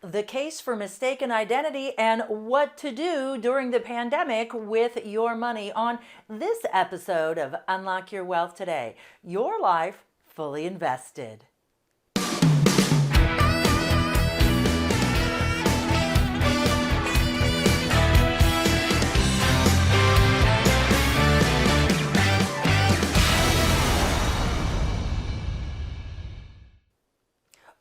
the case for mistaken identity, and what to do during the pandemic with your money on this episode of Unlock Your Wealth Today. Your life fully invested.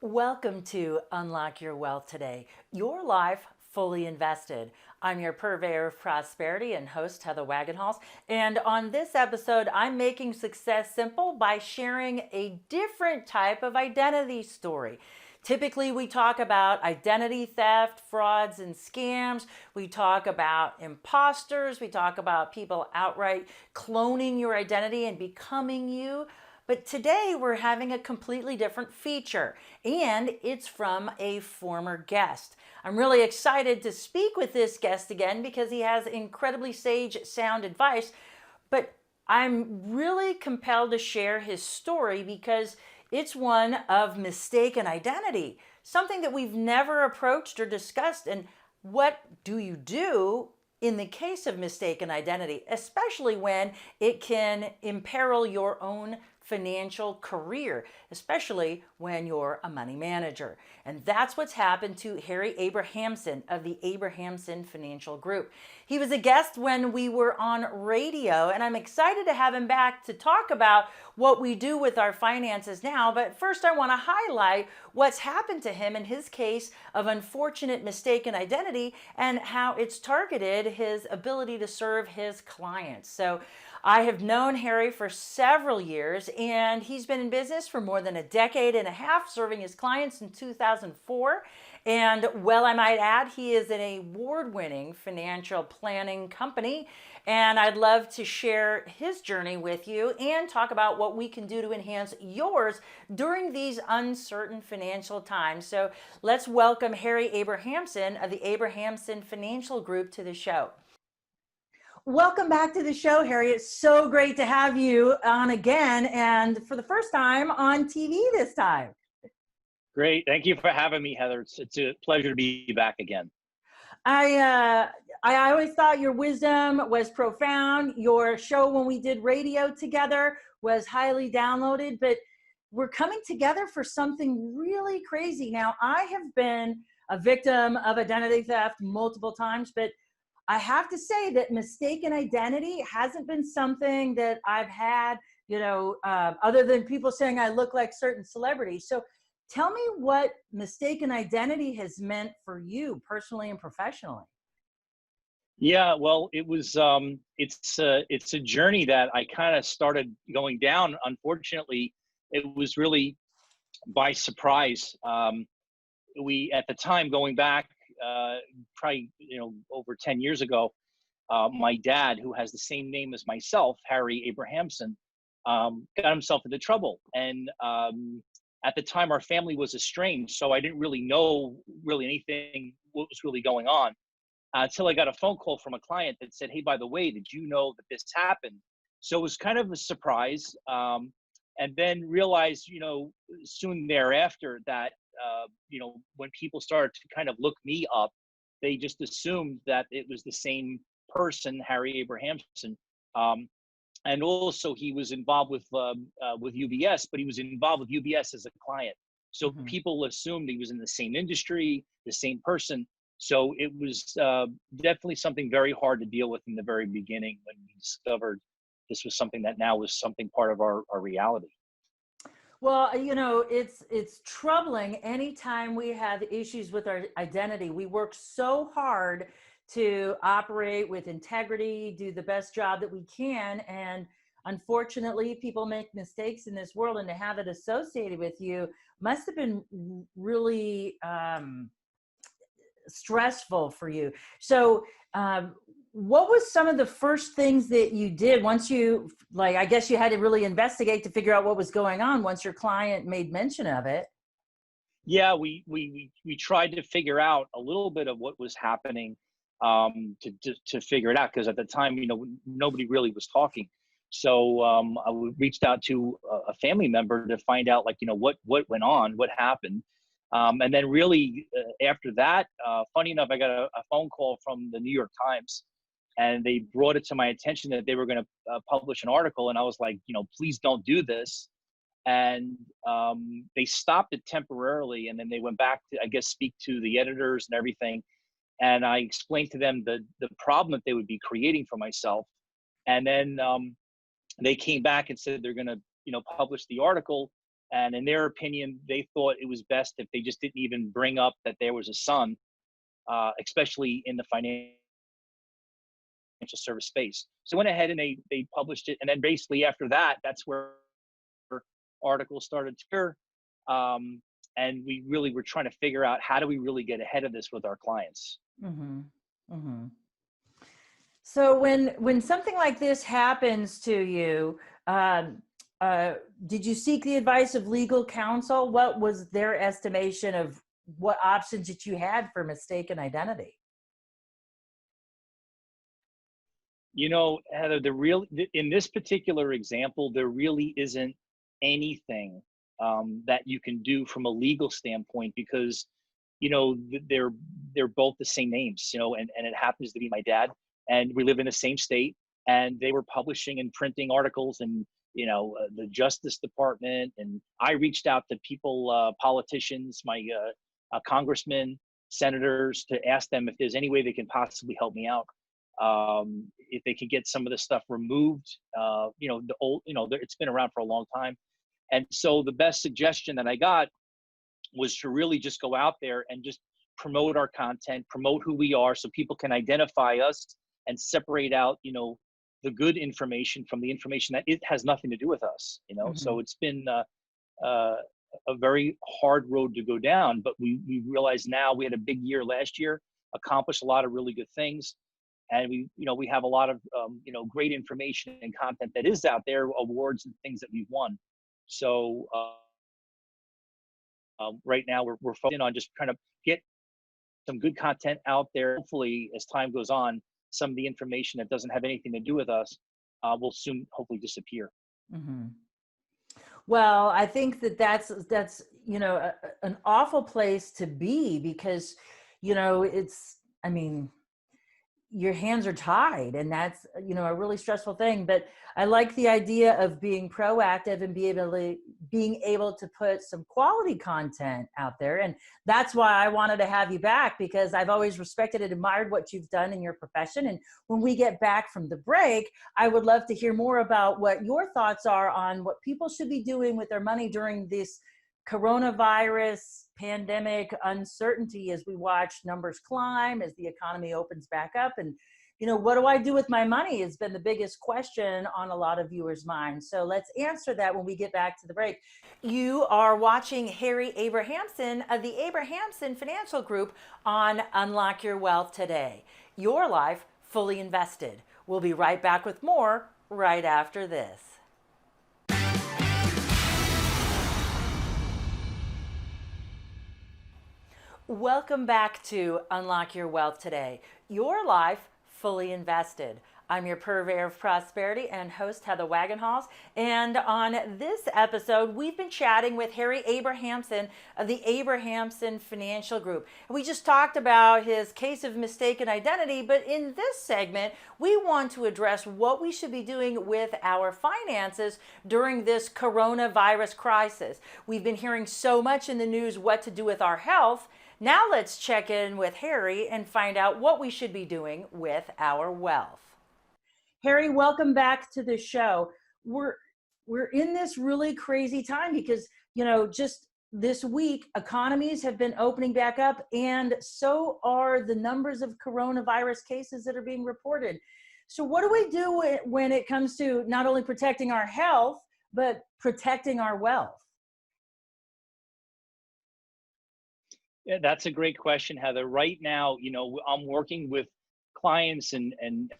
Welcome to Unlock Your Wealth Today, your life fully invested. I'm your purveyor of prosperity and host, Heather Wagenhals. And on this episode, I'm making success simple by sharing a different type of identity story. Typically, we talk about identity theft, frauds, and scams. We talk about imposters. We talk about people outright cloning your identity and becoming you. But today we're having a completely different feature, and it's from a former guest. I'm really excited to speak with this guest again because he has incredibly sage, sound advice, but I'm really compelled to share his story because it's one of mistaken identity, something that we've never approached or discussed. And what do you do in the case of mistaken identity, especially when it can imperil your own financial career, especially when you're a money manager? And that's what's happened to Harry Abrahamsen of the Abrahamsen Financial Group. He was a guest when we were on radio, and I'm excited to have him back to talk about what we do with our finances now. But first, I want to highlight what's happened to him in his case of unfortunate mistaken identity and how it's targeted his ability to serve his clients. So I have known Harry for several years, and he's been in business for more than a decade and a half, serving his clients in 2004. And well, I might add, he is an award-winning financial planning company, and I'd love to share his journey with you and talk about what we can do to enhance yours during these uncertain financial times. So let's welcome Harry Abrahamsen of the Abrahamsen Financial Group to the show. Welcome back to the show, Harry. It's so great to have you on again, and for the first time on TV this time. Great. Thank you for having me, Heather. It's a pleasure to be back again. I always thought your wisdom was profound. Your show when we did radio together was highly downloaded, but we're coming together for something really crazy. Now, I have been a victim of identity theft multiple times, but I have to say that mistaken identity hasn't been something that I've had, other than people saying I look like certain celebrities. So tell me what mistaken identity has meant for you personally and professionally. Yeah, well, it was it's a journey that I kind of started going down. Unfortunately, it was really by surprise. We at the time, going back probably over 10 years ago, my dad, who has the same name as myself, Harry Abrahamsen, got himself into trouble. And at the time, our family was estranged, so I didn't really know anything what was really going on until I got a phone call from a client that said, "Hey, by the way, did you know that this happened?" So it was kind of a surprise, and then realized, soon thereafter that when people started to kind of look me up, they just assumed that it was the same person, Harry Abrahamsen. And also he was involved with UBS, but he was involved with UBS as a client. So people assumed he was in the same industry, the same person. So it was definitely something very hard to deal with in the very beginning when we discovered this was something that now was something part of our reality. Well, it's troubling anytime we have issues with our identity. We work so hard to operate with integrity, do the best job that we can. And unfortunately, people make mistakes in this world, and to have it associated with you must have been really stressful for you. So what was some of the first things that you did once you, I guess you had to really investigate to figure out what was going on once your client made mention of it? Yeah, we tried to figure out a little bit of what was happening, to figure it out, because at the time, nobody really was talking. So I reached out to a family member to find out, what went on, what happened. And then really after that, funny enough, I got a phone call from the New York Times, and they brought it to my attention that they were going to publish an article, and I was like, please don't do this. And they stopped it temporarily, and then they went back to, I guess, speak to the editors and everything. And I explained to them the problem that they would be creating for myself. And then they came back and said they're going to, publish the article. And in their opinion, they thought it was best if they just didn't even bring up that there was a son, especially in the financial service space. So I went ahead and they published it. And then basically after that, that's where articles started to appear. And we really were trying to figure out, how do we really get ahead of this with our clients? Mm-hmm. Mm-hmm. So when something like this happens to you, did you seek the advice of legal counsel? What was their estimation of what options that you had for mistaken identity? Heather, in this particular example, there really isn't anything that you can do from a legal standpoint, because they're both the same names, and it happens to be my dad, and we live in the same state, and they were publishing and printing articles, and the Justice Department, and I reached out to people, politicians, my congressmen, senators, to ask them if there's any way they can possibly help me out, if they can get some of this stuff removed. It's been around for a long time. And so the best suggestion that I got was to really just go out there and just promote our content, promote who we are, so people can identify us and separate out, the good information from the information that it has nothing to do with us, Mm-hmm. So it's been a very hard road to go down, but we realize now we had a big year last year, accomplished a lot of really good things. And we have a lot of, great information and content that is out there, awards and things that we've won. So right now we're focusing on just trying to get some good content out there. Hopefully, as time goes on, some of the information that doesn't have anything to do with us will soon hopefully disappear. Mm-hmm. Well, I think that's an awful place to be, because your hands are tied, and that's a really stressful thing. But I like the idea of being proactive and being able to put some quality content out there. And that's why I wanted to have you back, because I've always respected and admired what you've done in your profession. And when we get back from the break, I would love to hear more about what your thoughts are on what people should be doing with their money during this coronavirus pandemic uncertainty, as we watch numbers climb, as the economy opens back up. And what do I do with my money has been the biggest question on a lot of viewers' minds. So let's answer that when we get back to the break. You are watching Harry Abrahamsen of the Abrahamsen Financial Group on Unlock Your Wealth Today. Your life fully invested. We'll be right back with more right after this. Welcome back to Unlock Your Wealth Today. Your life fully invested. I'm your purveyor of prosperity and host, Heather Wagenhals. And on this episode, we've been chatting with Harry Abrahamsen of the Abrahamsen Financial Group. We just talked about his case of mistaken identity, but in this segment, we want to address what we should be doing with our finances during this coronavirus crisis. We've been hearing so much in the news what to do with our health. Now let's check in with Harry and find out what we should be doing with our wealth. Harry, welcome back to the show. We're in this really crazy time because, just this week, economies have been opening back up, and so are the numbers of coronavirus cases that are being reported. So what do we do when it comes to not only protecting our health, but protecting our wealth? Yeah, that's a great question, Heather. Right now, I'm working with clients and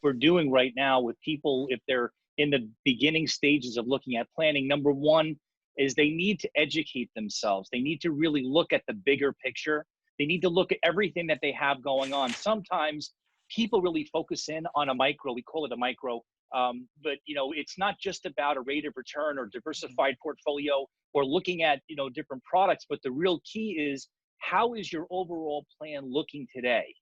we're doing right now with people, if they're in the beginning stages of looking at planning. Number one is they need to educate themselves. They need to really look at the bigger picture. They need to look at everything that they have going on. Sometimes people really focus in on a micro, we call it a micro, but it's not just about a rate of return or diversified portfolio or looking at different products, but the real key is how is your overall plan looking today?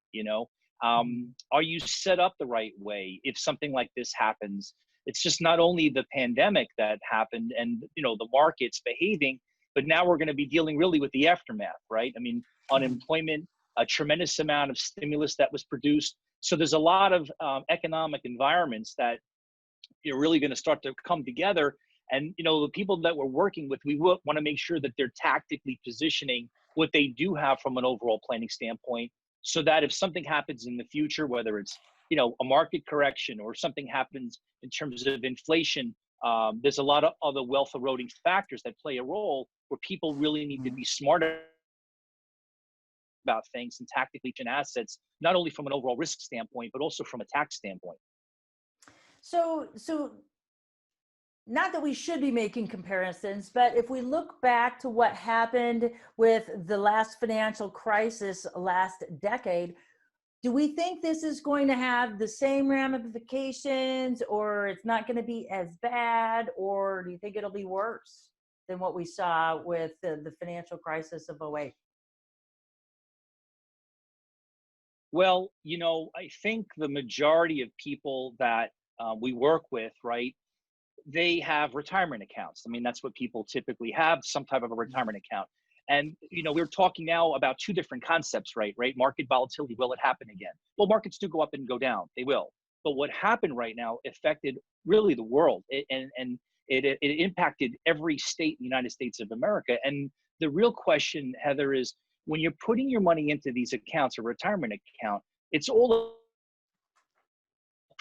Are you set up the right way if something like this happens? It's just not only the pandemic that happened and the markets behaving, but now we're going to be dealing really with the aftermath, right? I mean, unemployment, a tremendous amount of stimulus that was produced. So there's a lot of economic environments that you're really going to start to come together. And the people that we're working with, we want to make sure that they're tactically positioning what they do have from an overall planning standpoint, so that if something happens in the future, whether it's a market correction or something happens in terms of inflation, there's a lot of other wealth eroding factors that play a role where people really need to be smarter about things and tactically and assets, not only from an overall risk standpoint, but also from a tax standpoint. So not that we should be making comparisons, but if we look back to what happened with the last financial crisis last decade, do we think this is going to have the same ramifications, or it's not going to be as bad, or do you think it'll be worse than what we saw with the financial crisis of '08? Well, I think the majority of people that we work with, right, they have retirement accounts. I mean, that's what people typically have, some type of a retirement account. And, we're talking now about two different concepts, right? Market volatility, will it happen again? Well, markets do go up and go down. They will. But what happened right now affected really the world. It impacted every state in the United States of America. And the real question, Heather, is when you're putting your money into these accounts, a retirement account, it's all a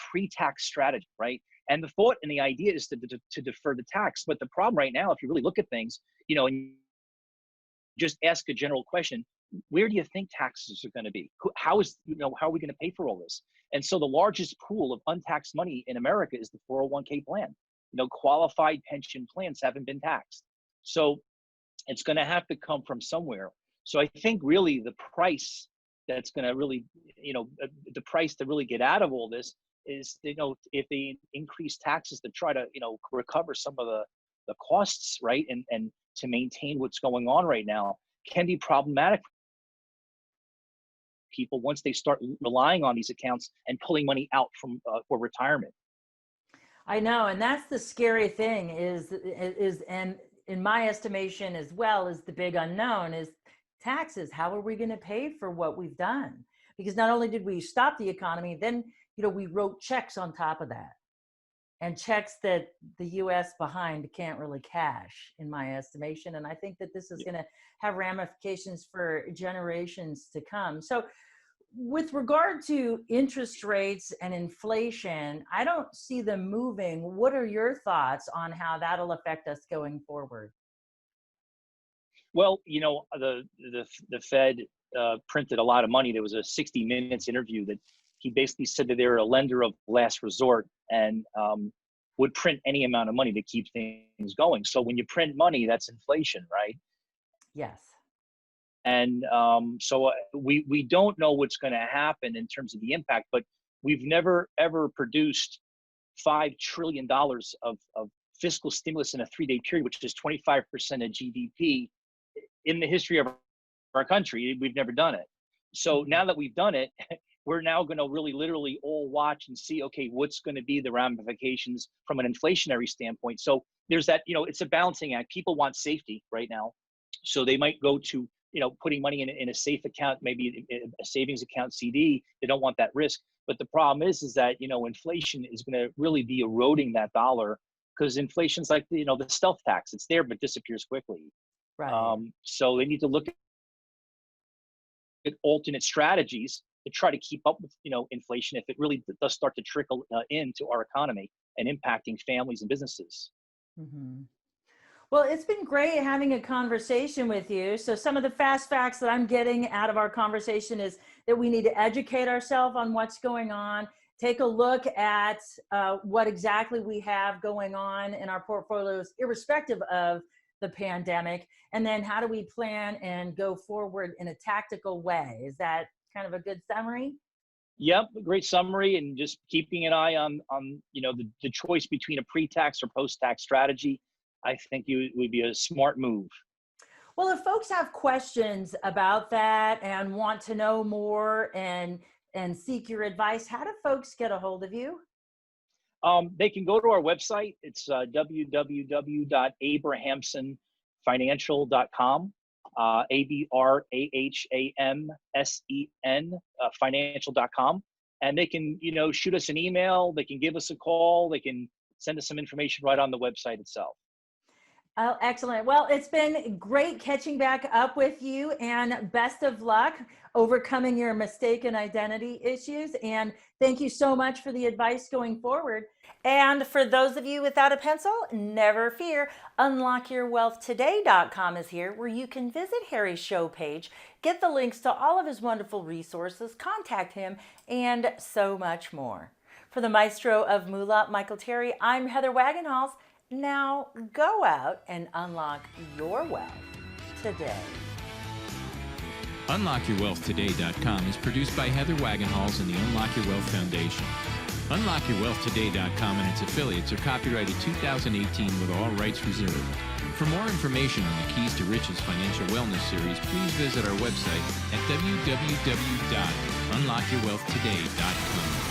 pre-tax strategy, right? And the thought and the idea is to defer the tax. But the problem right now, if you really look at things, and just ask a general question, where do you think taxes are going to be? How are we going to pay for all this? And so the largest pool of untaxed money in America is the 401k plan. Qualified pension plans haven't been taxed. So it's going to have to come from somewhere. So I think really the price that's going to really, the price to really get out of all this is, if they increase taxes to try to, recover some of the costs, right? And to maintain what's going on right now can be problematic for people once they start relying on these accounts and pulling money out from for retirement. I know, and that's the scary thing is, and in my estimation as well, is the big unknown is taxes. How are we going to pay for what we've done? Because not only did we stop the economy, then, we wrote checks on top of that, and checks that the U.S. behind can't really cash, in my estimation. And I think that this is going to have ramifications for generations to come. So with regard to interest rates and inflation, I don't see them moving. What are your thoughts on how that'll affect us going forward? Well, the Fed printed a lot of money. There was a 60 Minutes interview that he basically said that they're a lender of last resort and would print any amount of money to keep things going. So when you print money, that's inflation, right? Yes. And so we don't know what's going to happen in terms of the impact, but we've never, ever produced $5 trillion of fiscal stimulus in a 3-day period, which is 25% of GDP in the history of our country. We've never done it. So now that we've done it, we're now going to really literally all watch and see, okay, what's going to be the ramifications from an inflationary standpoint. So there's that, it's a balancing act. People want safety right now. So they might go to, putting money in a safe account, maybe a savings account, CD. They don't want that risk. But the problem is that, inflation is going to really be eroding that dollar, because inflation's like, the stealth tax. It's there, but disappears quickly. Right. So they need to look at alternate strategies to try to keep up with, inflation if it really does start to trickle into our economy and impacting families and businesses. Mm-hmm. Well, it's been great having a conversation with you. So some of the fast facts that I'm getting out of our conversation is that we need to educate ourselves on what's going on, take a look at what exactly we have going on in our portfolios, irrespective of the pandemic, and then how do we plan and go forward in a tactical way? Is that kind of a good summary? Yep, great summary, and just keeping an eye on the choice between a pre-tax or post-tax strategy. I think it would be a smart move. Well, if folks have questions about that and want to know more and seek your advice, how do folks get a hold of you? They can go to our website. It's www.abrahamsen-financial.com, Abrahamsen, financial.com. And they can, shoot us an email. They can give us a call. They can send us some information right on the website itself. Oh, excellent. Well, it's been great catching back up with you, and best of luck overcoming your mistaken identity issues. And thank you so much for the advice going forward. And for those of you without a pencil, never fear. Unlockyourwealthtoday.com is here, where you can visit Harry's show page, get the links to all of his wonderful resources, contact him, and so much more. For the maestro of Moolah, Michael Terry, I'm Heather Wagenhals. Now go out and unlock your wealth today. UnlockYourWealthToday.com is produced by Heather Wagenhalls and the Unlock Your Wealth Foundation. UnlockYourWealthToday.com and its affiliates are copyrighted 2018 with all rights reserved. For more information on the Keys to Riches Financial Wellness Series, please visit our website at www.unlockyourwealthtoday.com.